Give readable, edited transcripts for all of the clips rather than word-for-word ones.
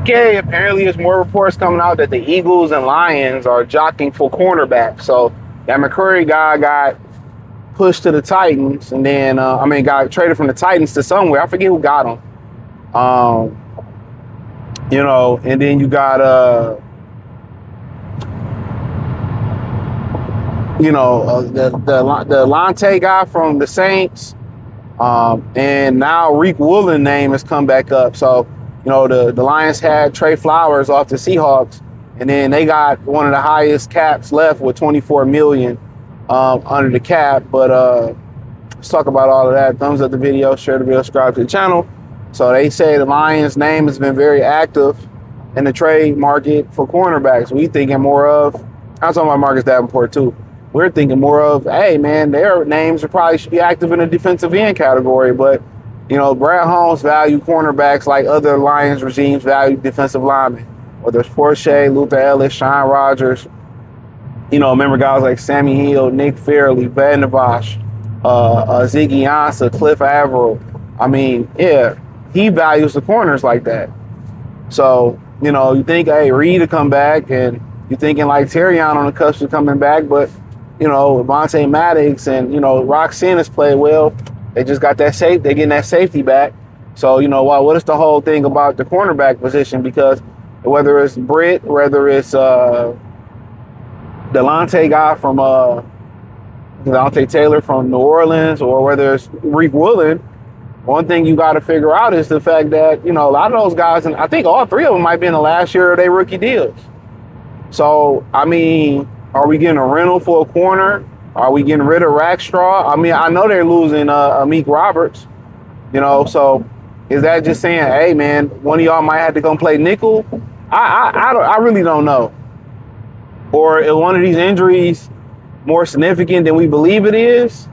Okay, apparently there's more reports coming out that the Eagles and Lions are jockeying for cornerback. So that McCurry guy got pushed to the Titans, and then got traded from the Titans to somewhere. I forget who got him. And then you got the Lante guy from the Saints, and now Reek Woolen name has come back up. So the Lions had Trey Flowers off the Seahawks, and then they got one of the highest caps left with $24 million under the cap. But let's talk about all of that. Thumbs up the video, share the video, subscribe to the channel. So they say the Lions' name has been very active in the trade market for cornerbacks. We thinking more of, I'm talking about Marcus Davenport too. We're thinking more of, hey man, their names probably should be active in the defensive end category. But Brad Holmes valued cornerbacks like other Lions regimes value defensive linemen. Whether it's Forshea, Luther Ellis, Sean Rogers, remember guys like Sammy Hill, Nick Fairley, Van Navash, Ziggy Ansah, Cliff Averill. He values the corners like that. So, you think, hey, Reed to come back, and you're thinking like Terrion on the cusp of coming back, but, Vontae Maddox and, Roxanne has played well. They just got that safe. They're getting that safety back. So, what is the whole thing about the cornerback position? Because whether it's Britt, whether it's Delonte guy from Delonte Taylor from New Orleans, or whether it's Reek Woolen, one thing you got to figure out is the fact that, a lot of those guys, and I think all three of them might be in the last year of their rookie deals. So, are we getting a rental for a corner? Are we getting rid of Rackstraw? I know they're losing Amik Roberts, so is that just saying, hey, man, one of y'all might have to come play nickel? I really don't know. Or is one of these injuries more significant than we believe it is?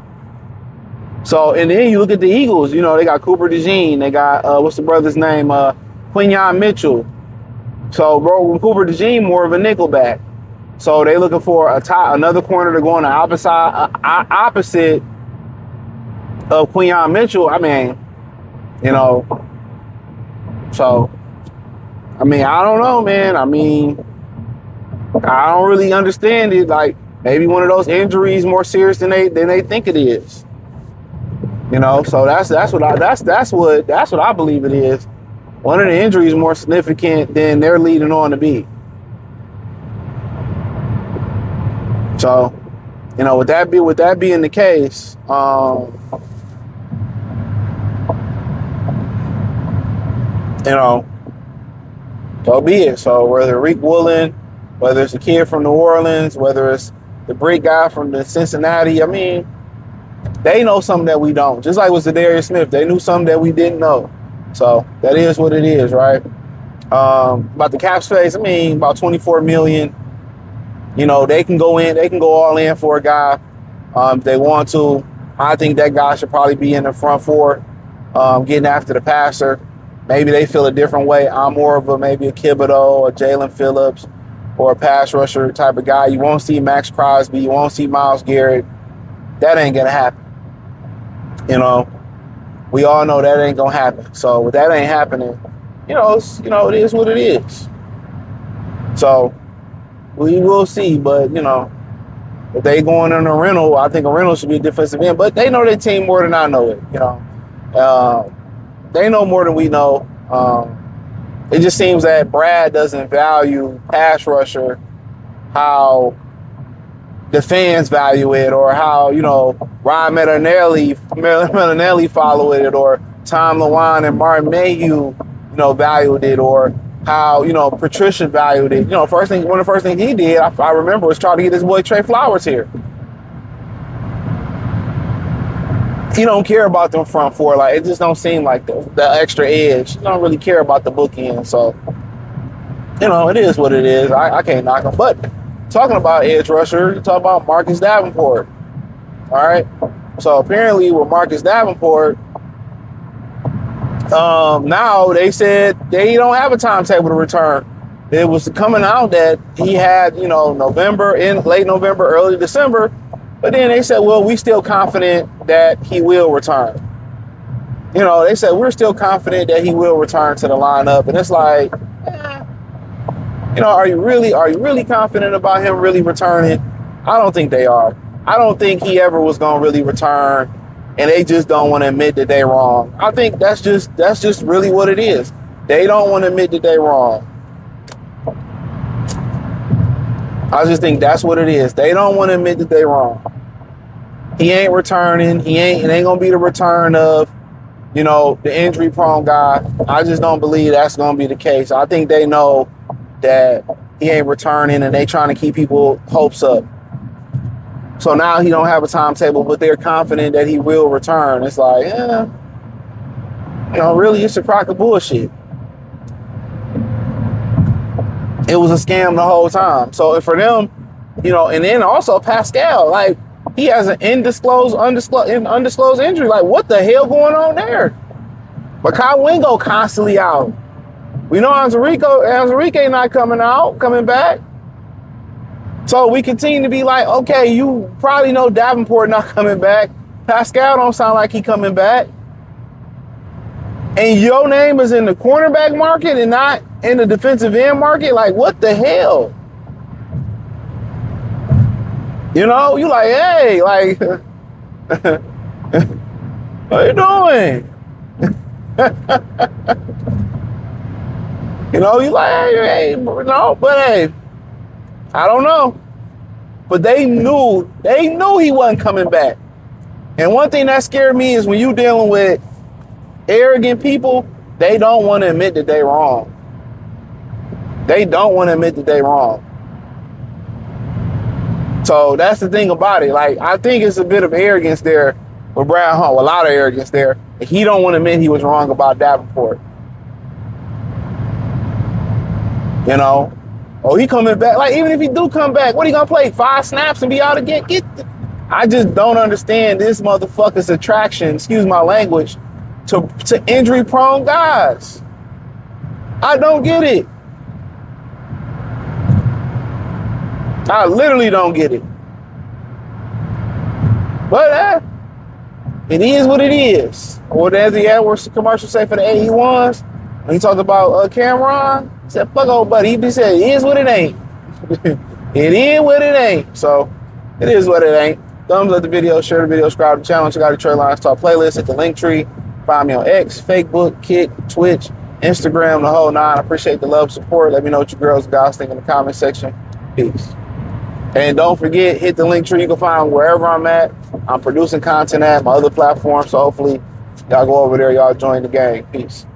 So, and then you look at the Eagles, they got Cooper DeJean. They got, what's the brother's name? Quinyon Mitchell. So, Cooper DeJean more of a nickelback. So they looking for another corner to go on the opposite of Quinyon Mitchell. So, I don't know, man. I don't really understand it. Like, maybe one of those injuries more serious than they think it is. So that's what I believe it is. One of the injuries more significant than they're leading on to be. So, with that being the case, so be it. So whether Reek Woolen, whether it's a kid from New Orleans, whether it's the Brick guy from the Cincinnati, they know something that we don't. Just like with Zadarius Smith, they knew something that we didn't know. So that is what it is, right? About the cap space, about $24 million. They can go all in for a guy if they want to. I think that guy should probably be in the front four, getting after the passer. Maybe they feel a different way. I'm more of maybe a Thibodeau or Jalen Phillips or a pass rusher type of guy. You won't see Max Crosby. You won't see Myles Garrett. That ain't going to happen. We all know that ain't going to happen. So with that ain't happening, it is what it is. So we will see, but, if they going on a rental, I think a rental should be a defensive end. But they know their team more than I know it, They know more than we know. It just seems that Brad doesn't value pass rusher how the fans value it, or how, Ryan Marinelli followed it, or Tom Lewan and Martin Mayhew, valued it, or how, Patricia valued it. One of the first things he did, I remember, was try to get his boy Trey Flowers here. He don't care about them front four. Like, it just don't seem like the extra edge. He don't really care about the bookend. So, it is what it is. I can't knock him. But talking about edge rusher, you talk about Marcus Davenport. All right. So apparently with Marcus Davenport, now they said they don't have a timetable to return. It was coming out that he had, late November, early December. But then they said, well, we still confident that he will return. They said, we're still confident that he will return to the lineup. And it's like, You know, are you really confident about him really returning? I don't think they are. I don't think he ever was gonna really return, and they just don't want to admit that they're wrong. I think that's just really what it is. They don't want to admit that they're wrong. I just think that's what it is. They don't want to admit that they're wrong. He ain't returning. It ain't gonna be the return of, you know, the injury prone guy. I just don't believe that's gonna be the case. I think they know that he ain't returning, and they trying to keep people hopes up. So now he don't have a timetable, but they're confident that he will return. It's like, you know, really, it's a crock of bullshit. It was a scam the whole time. So for them, you know, and then also Pascal, like, he has an undisclosed injury. Like, what the hell going on there? But Kyle Wingo constantly out. We know Enrique not coming back. So we continue to be like, okay, you probably know Davenport not coming back. Pascal don't sound like he coming back. And your name is in the cornerback market and not in the defensive end market. Like, what the hell? You know, you like, hey, like, what you doing? You know, you like, hey, no, but hey, I don't know. But they knew he wasn't coming back. And one thing that scared me is when you dealing with arrogant people, they don't want to admit that they're wrong. They don't want to admit that they're wrong. So that's the thing about it. Like, I think it's a bit of arrogance there with Brad Hunt, a lot of arrogance there. He don't want to admit he was wrong about Davenport. You know? Oh, he coming back. Like, even if he do come back, what he gonna play? 5 snaps and be out again? I just don't understand this motherfucker's attraction, excuse my language, to injury-prone guys. I don't get it. I literally don't get it. But it is what it is. Or as the AdWords commercial say for the AE1s, when he talked about Cameron, he said, fuck old buddy. He said, it is what it ain't. It is what it ain't. So it is what it ain't. Thumbs up the video, share the video, subscribe to the channel, check out the Trey Lions Talk playlist at the link tree. Find me on X, Facebook, Kick, Twitch, Instagram, the whole 9. I appreciate the love, support. Let me know what you girls and guys think in the comment section. Peace. And don't forget, hit the link tree. You can find wherever I'm at. I'm producing content at my other platforms. So hopefully y'all go over there. Y'all join the gang. Peace.